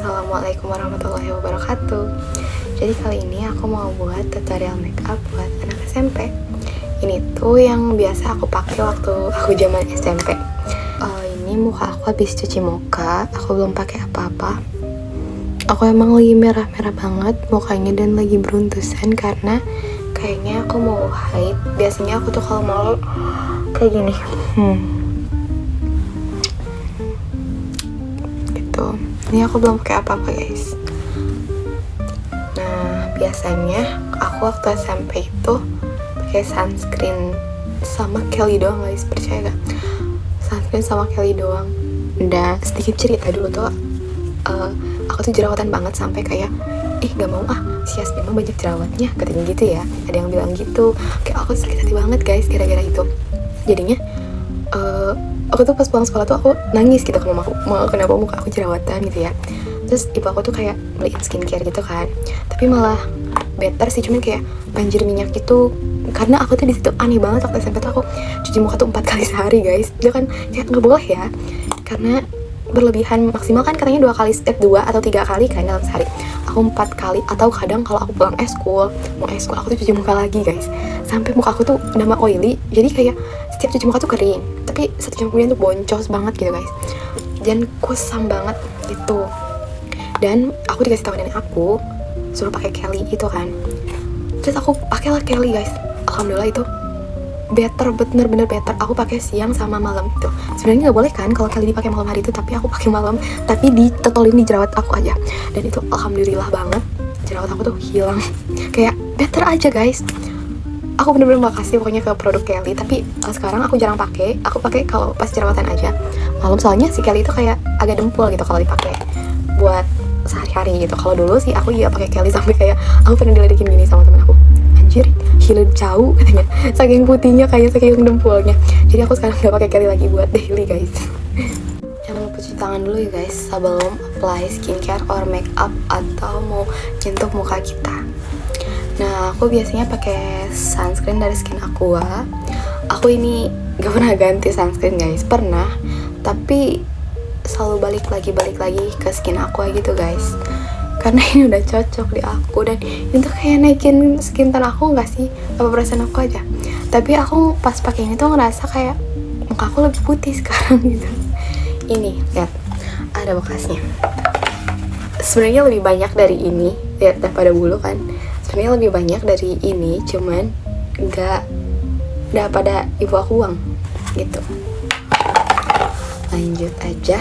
Assalamualaikum warahmatullahi wabarakatuh. Jadi kali ini aku mau buat tutorial makeup buat anak SMP. Ini tuh yang biasa aku pakai waktu aku zaman SMP. Ini muka aku habis cuci muka, aku belum pakai apa-apa. Aku emang lagi merah-merah banget mukanya dan lagi beruntusan karena kayaknya aku mau haid. Biasanya aku tuh kalau mau kayak gini. Ini aku belum pakai apa-apa guys. Nah biasanya aku waktu SMP itu pakai sunscreen sama Kelly doang guys, percaya gak? Sunscreen sama Kelly doang. Dan sedikit cerita dulu tuh, aku tuh jerawatan banget sampai kayak gak mau si Yasmin mah banyak jerawatnya, katanya gitu ya. Ada yang bilang gitu, kayak aku sakit hati banget guys gara-gara itu. Jadinya aku tuh pas pulang sekolah tuh aku nangis gitu kalau mau kenapa muka aku jerawatan gitu ya. Terus ibu aku tuh kayak beliin skincare gitu kan, tapi malah better sih, cuman kayak banjir minyak gitu. Karena aku tuh di situ aneh banget waktu SMP tuh aku cuci muka tuh 4 kali sehari guys. Itu kan kayak nggak boleh ya, karena berlebihan. Maksimal kan katanya 2 kali, 2 atau 3 kali kan dalam sehari. Aku 4 kali, atau kadang kalau aku pulang eskul aku tuh cuci muka lagi guys, sampai muka aku tuh udah oily. Jadi kayak setiap cuci muka tuh kering, tapi 1 jam kemudian tuh boncos banget gitu guys, dan kusam banget gitu. Dan aku dikasih tahu nenek aku suruh pakai Kelly itu kan, terus aku pakailah Kelly guys. Alhamdulillah itu better, bener-bener better. Aku pakai siang sama malam itu. Sebenarnya nggak boleh kan kalau Kelly dipakai malam hari itu, tapi aku pakai malam, tapi ditotolin di jerawat aku aja. Dan itu alhamdulillah banget, jerawat aku tuh hilang. Kayak better aja guys. Aku bener-bener makasih pokoknya ke produk Kelly. Tapi sekarang aku jarang pakai. Aku pakai kalau pas jerawatan aja malam, soalnya si Kelly itu kayak agak dempul gitu kalau dipakai buat sehari-hari gitu. Kalau dulu sih aku juga pakai Kelly sampai kayak aku pernah diledekin gini sama temen aku, anjir hilang jauh katanya, saking putihnya kayak saking dempulnya. Jadi aku sekarang nggak pakai Kelly lagi buat daily guys. Jangan lupa cuci tangan dulu ya guys sebelum apply skincare or makeup atau mau nyentuh muka kita. Nah aku biasanya pakai sunscreen dari Skin Aqua. Aku ini gak pernah ganti sunscreen guys, pernah, tapi selalu balik lagi ke Skin Aqua gitu guys, karena ini udah cocok di aku. Dan itu kayak naikin skin tone aku nggak sih, apa perasaan aku aja. Tapi aku pas pakai ini tuh ngerasa kayak muka aku lebih putih sekarang gitu. Ini lihat, ada bekasnya. Sebenarnya lebih banyak dari ini, lihat daripada bulu kan. Sebenarnya lebih banyak dari ini, cuman nggak pada ibu aku buang gitu. Lanjut aja,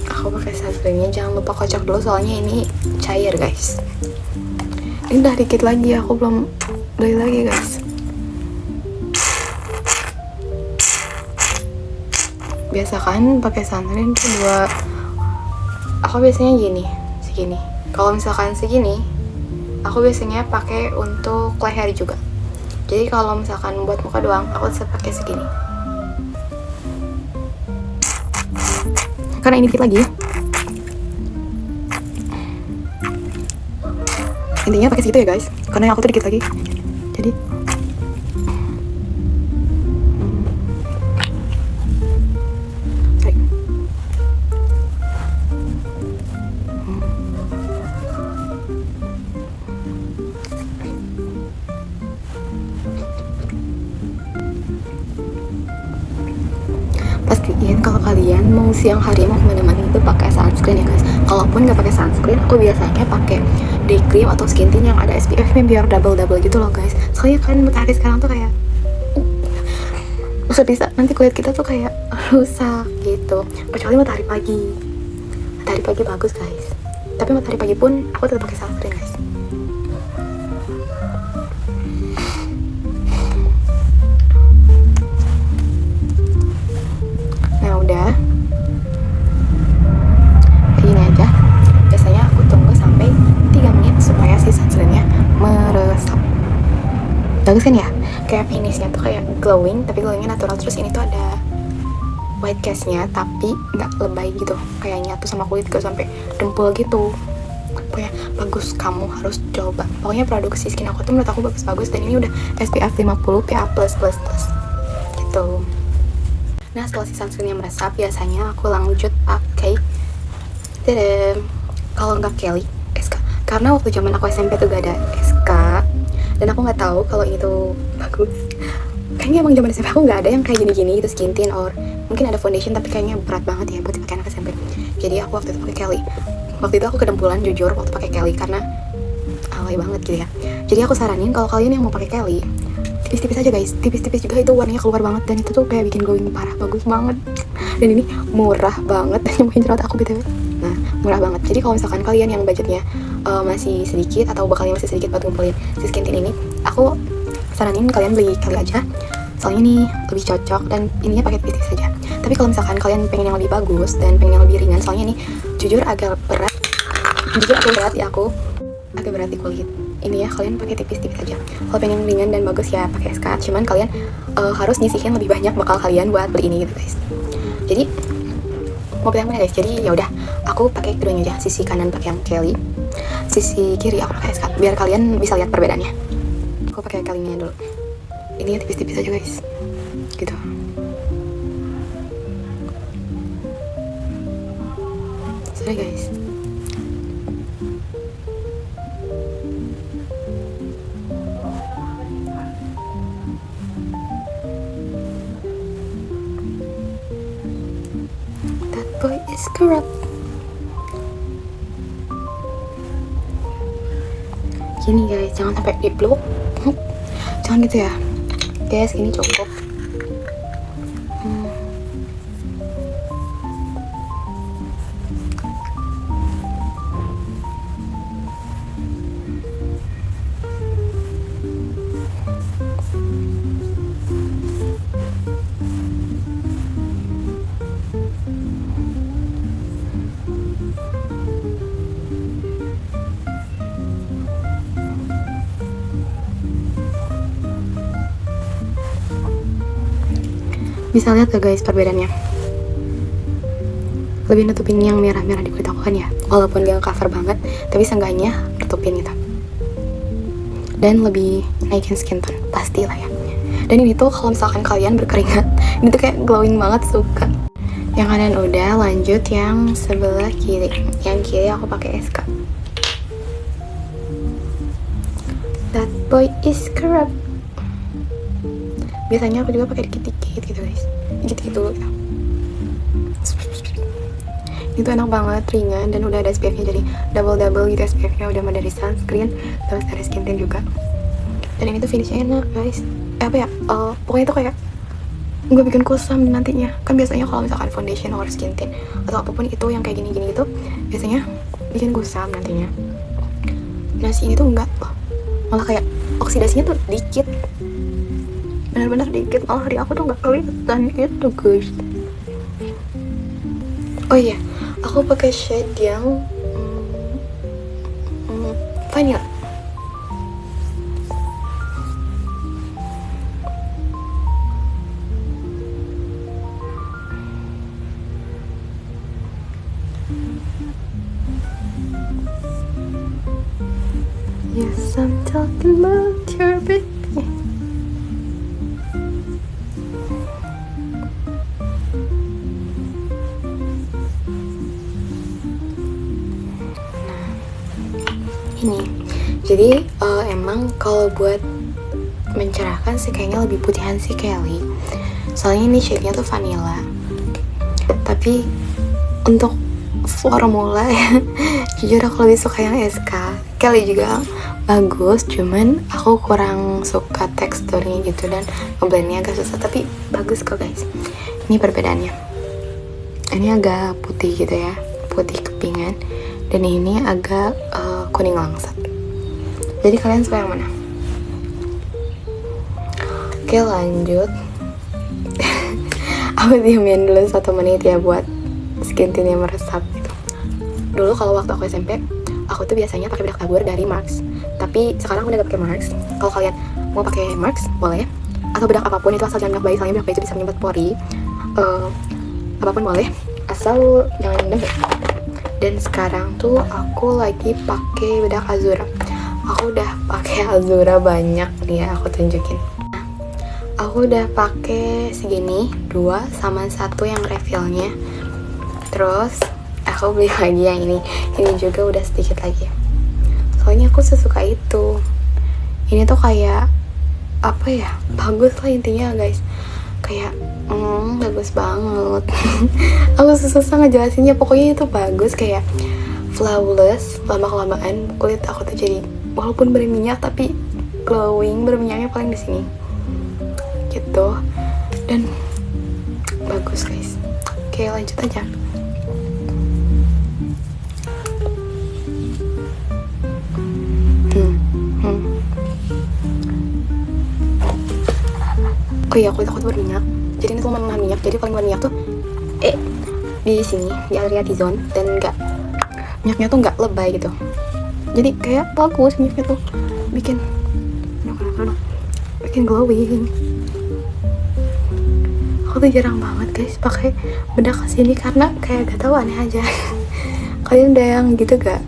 aku pakai sunscreennya. Jangan lupa kocok dulu soalnya ini cair guys. Ini udah dikit lagi, aku belum beli lagi guys. Biasa kan pakai sunscreen tuh aku biasanya segini. Kalau misalkan segini, aku biasanya pakai untuk leher juga. Jadi kalau misalkan buat muka doang, aku bisa pakai segini. Karena ini dikit lagi, intinya pakai segitu ya guys, karena yang aku tuh dikit lagi. Jadi pastiin kalau kalian mau siang hari mau kemana-mana itu pakai sunscreen ya guys. Kalaupun nggak pakai sunscreen, aku biasanya pakai day cream atau skin tint yang ada SPF-nya biar double gitu loh guys. Soalnya kan matahari sekarang tuh kayak bisa nanti kulit kita tuh kayak rusak gitu. Kecuali matahari pagi bagus guys, tapi matahari pagi pun aku tetap pakai sunscreen guys. Udah kayak gini aja. Biasanya aku tunggu sampai 3 menit supaya si sunscreennya meresap. Bagus kan ya, kayak finishnya tuh kayak glowing, tapi glowingnya natural. Terus ini tuh ada white castnya tapi nggak lebay gitu, kayak nyatu sama kulit gak sampai dempul gitu. Pokoknya bagus, kamu harus coba. Pokoknya produksi Skin Aqua tuh menurut aku bagus-bagus, dan ini udah SPF 50 PA+++ gitu. Nah setelah si sunscreennya meresap, biasanya aku lanjut pakai kalau nggak Kelly, SK. Karena waktu zaman aku SMP tuh gak ada SK, dan aku nggak tahu kalau ini tuh bagus. Kayaknya emang zaman SMP aku nggak ada yang kayak gini-gini gitu, skin tint or mungkin ada foundation, tapi kayaknya berat banget ya buat dipakai anak SMP. Jadi aku waktu itu pakai Kelly. Waktu itu aku kedempulan jujur waktu pakai Kelly karena alay banget gitu ya. Jadi aku saranin kalau kalian yang mau pakai Kelly, tipis-tipis aja guys, tipis-tipis juga, itu warnanya keluar banget dan itu tuh kayak bikin glowing parah, bagus banget. Dan ini murah banget, nyembuhin jerawat aku btw. Nah murah banget. Jadi kalau misalkan kalian yang budgetnya masih sedikit atau bakalnya masih sedikit buat ngumpulin si skin tint ini, aku saranin kalian beli Kelly aja. Soalnya ini lebih cocok dan ininya pakai tipis saja. Tapi kalau misalkan kalian pengen yang lebih bagus dan pengen yang lebih ringan, soalnya ini jujur agak berat ya, aku agak berat di kulit ini ya, kalian pakai tipis-tipis aja. Kalau pengen ringan dan bagus ya pakai SK. Cuman kalian harus nyisihin lebih banyak bakal kalian buat beli ini gitu guys. Jadi mau pilih yang mana guys? Jadi ya udah, aku pakai keduanya aja. Sisi kanan pakai yang Kelly, sisi kiri aku pakai SK. Biar kalian bisa lihat perbedaannya. Aku pakai Kelly-nya dulu. Ini tipis-tipis aja guys, gitu. Sorry guys. That boy is corrupt. Gini guys, jangan sampai dipluk. Jangan gitu ya. Guys, ini cukup. Bisa lihat gak guys perbedaannya? Lebih nutupin yang merah-merah di kulit aku kan ya, walaupun gak cover banget, tapi seenggaknya nutupin gitu. Dan lebih naikin skin tone, pastilah ya. Dan ini tuh kalau misalkan kalian berkeringat, ini tuh kayak glowing banget, suka. Yang kanan udah, lanjut yang sebelah kiri. Yang kiri aku pakai SK. That boy is corrupt. Biasanya aku juga pakai dikit-dikit gitu guys, dikit-dikit dulu gitu. Itu enak banget, ringan, dan udah ada SPF-nya, jadi double gitu SPF-nya, udah dari sunscreen terus dari skin tint juga. Dan ini tuh finishnya enak guys. Pokoknya itu kayak nggak bikin kusam nantinya. Kan biasanya kalau misalkan foundation or skin tint atau apapun itu yang kayak gini-gini gitu, biasanya bikin kusam nantinya. Nah si ini tuh enggak loh, malah kayak oksidasinya tuh dikit, benar-benar dikit, malah di aku tuh nggak kelihatan gitu guys. Oh iya, aku pakai shade yang vanilla. Yes, I'm talking about your baby. Ini jadi emang kalau buat mencerahkan sih kayaknya lebih putihan si Kelly, soalnya ini shade-nya tuh vanilla. Tapi untuk formula ya jujur aku lebih suka yang SK. Kelly juga bagus, cuman aku kurang suka teksturnya gitu dan ngeblendnya agak susah, tapi bagus kok guys. Ini perbedaannya, ini agak putih gitu ya, putih kepingan, dan ini agak kuning langsat. Jadi kalian suka yang mana? Oke lanjut. Aku diamin dulu 1 menit ya buat skin tint yang meresap gitu. Dulu kalau waktu aku SMP, aku tuh biasanya pakai bedak tabur dari Marks, tapi sekarang aku udah gak pakai Marks. Kalau kalian mau pakai Marks boleh, atau bedak apapun itu, asal jangan bedak bayi, soalnya bedak bayi itu bisa menyumbat pori. Apapun boleh, asal jangan dembek. Dan sekarang tuh aku lagi pakai bedak Azura. Aku udah pakai Azura banyak nih ya, aku tunjukin. Nah, Aku udah pakai segini, 2 sama 1 yang refillnya. Terus aku beli lagi yang ini juga udah sedikit lagi. Soalnya aku sesuka itu. Ini tuh kayak apa ya, bagus lah intinya guys. Kayak bagus banget. Aku susah ngejelasinnya, pokoknya itu bagus, kayak flawless. Lama-kelamaan kulit aku tuh jadi walaupun berminyak tapi glowing. Berminyaknya paling di sini gitu, dan bagus guys. Oke, lanjut aja. Oh iya, kulit aku tuh berminyak, jadi ini tuh menahan minyak. Jadi paling berminyak tuh di sini, di area T-zone, dan minyaknya tuh nggak lebay gitu. Jadi kayak bagus, minyaknya tuh bikin glowing. Aku tuh jarang banget guys pakai bedak kesini karena kayak gak tahu, aneh aja. Kalian udah yang gitu gak?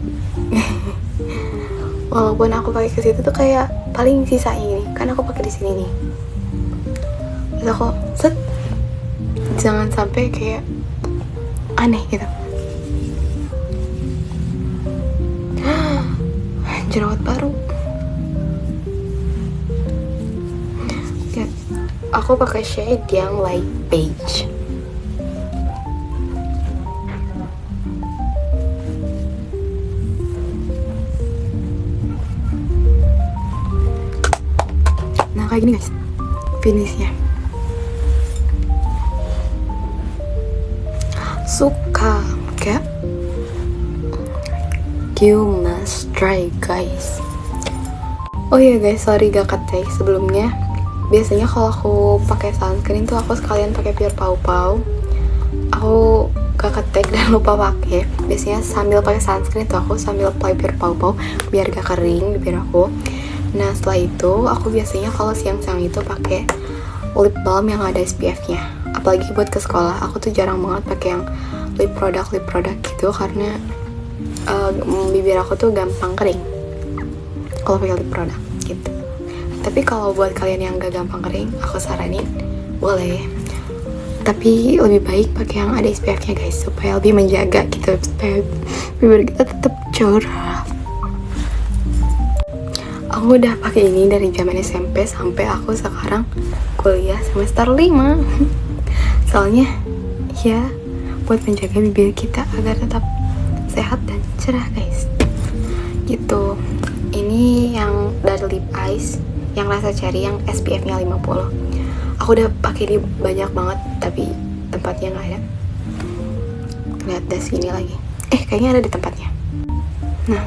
Walaupun aku pakai ke situ tuh kayak paling sisa ini, kan aku pakai di sini nih. Terus aku set, jangan sampai kayak aneh gitu. Jerawat baru. Ya, aku pakai shade yang light beige. Nah kayak gini guys finishnya. Suka gak? You must try guys. Oh iya guys, sorry gak ketek sebelumnya. Biasanya kalau aku pakai sunscreen tuh aku sekalian pakai Pure Pau Pau. Aku gak ketek dan lupa pakai. Biasanya sambil pakai sunscreen tuh aku sambil apply Pure Pau Pau biar gak kering bibir aku. Nah setelah itu aku biasanya kalau siang-siang itu pakai lip balm yang ada SPF-nya. Apalagi buat ke sekolah, aku tuh jarang banget pakai yang lip product gitu karena bibir aku tuh gampang kering kalau pakai lip product gitu. Tapi kalau buat kalian yang gak gampang kering, aku saranin boleh, tapi lebih baik pakai yang ada SPF-nya guys, supaya lebih menjaga gitu, supaya bibir kita tetap cerah. Aku udah pakai ini dari zaman SMP sampai aku sekarang kuliah semester 5. Soalnya ya buat menjaga bibir kita agar tetap sehat dan cerah guys gitu. Ini yang dari Lip Eyes yang rasa cherry yang SPF-nya 50. Aku udah pakai ini banyak banget tapi tempatnya nggak ada. Lihat di sini lagi, kayaknya ada di tempatnya. Nah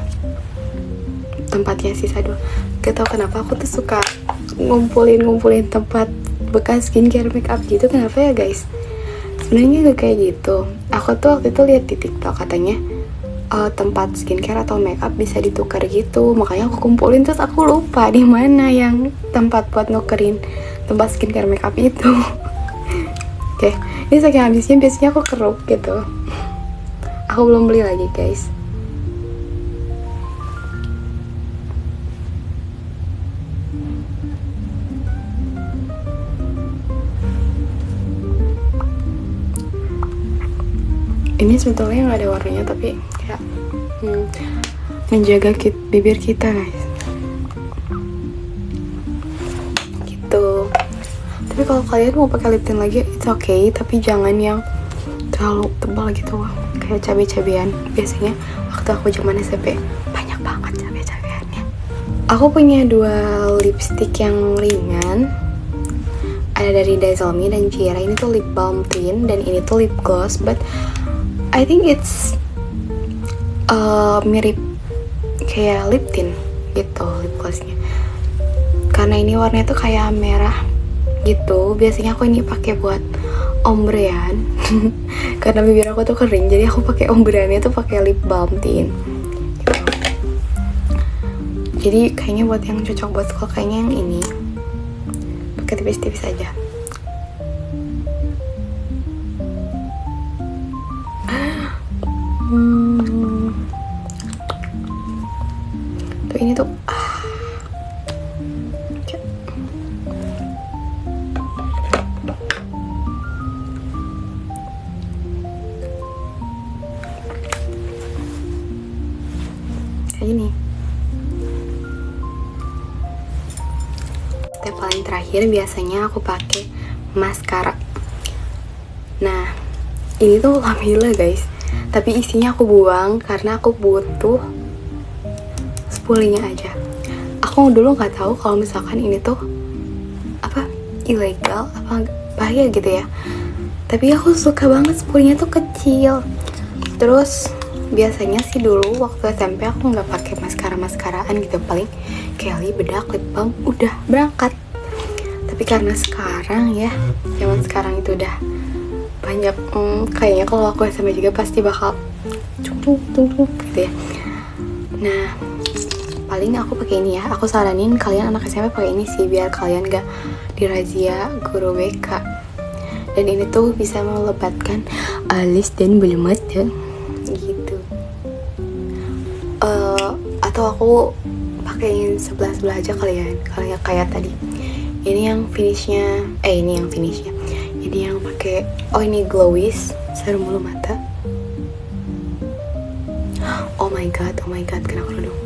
tempatnya sisa 2. Gak tau kenapa aku tuh suka ngumpulin tempat bekas skincare makeup gitu, kenapa ya guys? Sebenarnya gak kayak gitu. Aku tuh waktu itu lihat di TikTok katanya tempat skincare atau makeup bisa ditukar gitu, makanya aku kumpulin. Terus aku lupa di mana yang tempat buat nukerin tempat skincare makeup itu. Oke, ini saking habisnya biasanya aku keruk gitu. Aku belum beli lagi guys. Ini sebetulnya nggak ada warnanya tapi kayak menjaga bibir kita guys gitu. Tapi kalau kalian mau pakai lip tint lagi it's okay, tapi jangan yang terlalu tebal gitu kayak cabai-cabean. Biasanya waktu aku zaman SMP banyak banget cabai-cabeannya. Aku punya 2 lipstick yang ringan, ada dari Dazzle Me dan Ciara. Ini tuh lip balm tint dan ini tuh lip gloss, but I think it's mirip kayak lip tint gitu lip glossnya, karena ini warnanya tuh kayak merah gitu. Biasanya aku ini pakai buat ombrean karena bibir aku tuh kering, jadi aku pakai ombreannya tuh pakai lip balm tint gitu. Jadi kayaknya buat yang cocok buat sekolah kayaknya yang ini, pakai tipis-tipis aja. Tuh ini tuh ini. Step paling terakhir biasanya aku pakai maskara. Nah, ini tuh Lamila guys, tapi isinya aku buang karena aku butuh spoolingnya aja. Aku dulu nggak tahu kalau misalkan ini tuh apa ilegal apa bahaya gitu ya, tapi aku suka banget spoolingnya tuh kecil. Terus biasanya sih dulu waktu SMP aku nggak pakai maskaraan gitu, paling Kelly, bedak, lip balm, udah berangkat. Tapi karena sekarang ya, zaman sekarang itu udah banyak kayaknya kalau aku SMP juga pasti bakal cung gitu ya. Nah, paling aku pakai ini ya. Aku saranin kalian anak SMP pakai ini sih biar kalian gak dirazia guru BK. Dan ini tuh bisa melebatkan alis dan bulu mata gitu. Atau aku pakai sebelah aja kalian, kayak tadi. Ini yang finishnya, Ini yang pakai, ini Glowis serum bulu mata. Oh my god, kena kerudung.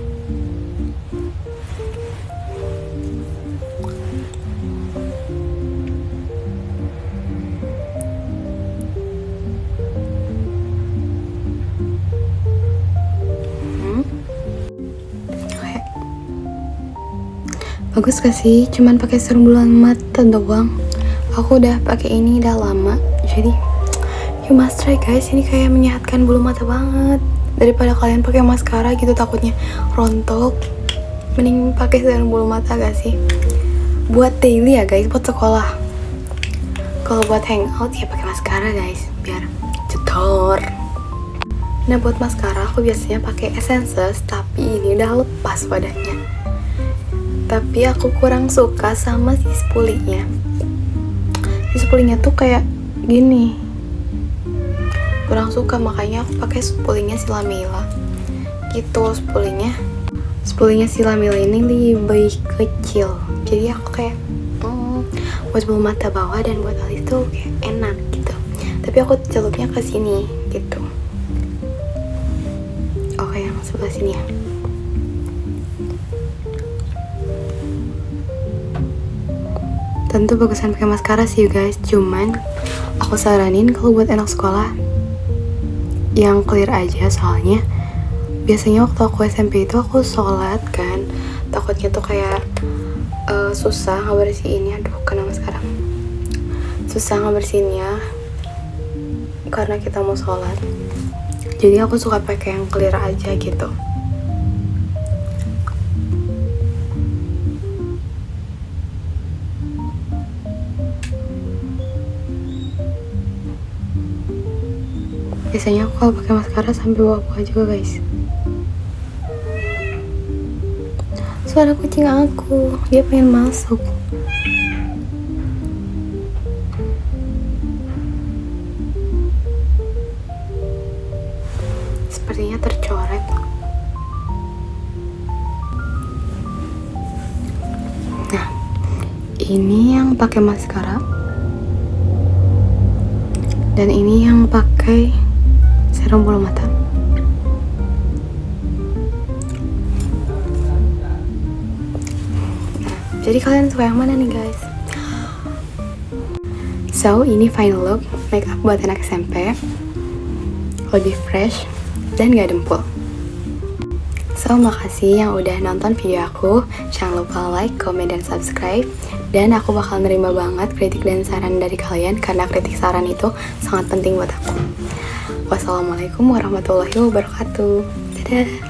Bagus gak sih? Cuman pakai serum bulu mata doang. Aku udah pakai ini udah lama, jadi you must try guys. Ini kayak menyehatkan bulu mata banget. Daripada kalian pakai maskara gitu takutnya rontok, mending pakai serum bulu mata gak sih? Buat daily ya guys, buat sekolah. Kalau buat hangout ya pakai maskara guys, biar cetor. Nah, buat maskara aku biasanya pakai Essences, tapi ini udah lepas wadahnya. Tapi aku kurang suka sama si spoolingnya. Si spoolingnya tuh kayak gini, kurang suka, makanya aku pakai spoolingnya si Lamila gitu. Spoolingnya si Lamila ini lebih kecil, jadi aku kayak buat bulu mata bawah dan buat alis tuh kayak enak gitu. Tapi aku celupnya ke sini gitu. Oke, yang sebelah sini ya. Tentu bagusan pakai maskara sih guys, cuman aku saranin kalau buat anak sekolah yang clear aja, soalnya biasanya waktu aku SMP itu aku sholat kan, takutnya tuh kayak susah ngebersihinnya. Kena maskara, susah ngebersihinnya karena kita mau sholat, jadi aku suka pakai yang clear aja gitu. Biasanya aku kalau pakai maskara sampai bawah juga guys. Suara kucing aku, dia pengen masuk. Sepertinya tercoret. Nah, ini yang pakai maskara, dan ini yang pakai serum bulu mata. Nah, jadi kalian suka yang mana nih guys? So, ini final look makeup buat anak SMP, lebih fresh dan gak dempul. So, makasih yang udah nonton video aku. Jangan lupa like, comment, dan subscribe. Dan aku bakal nerima banget kritik dan saran dari kalian, karena kritik saran itu sangat penting buat aku. Wassalamualaikum warahmatullahi wabarakatuh. Dadah.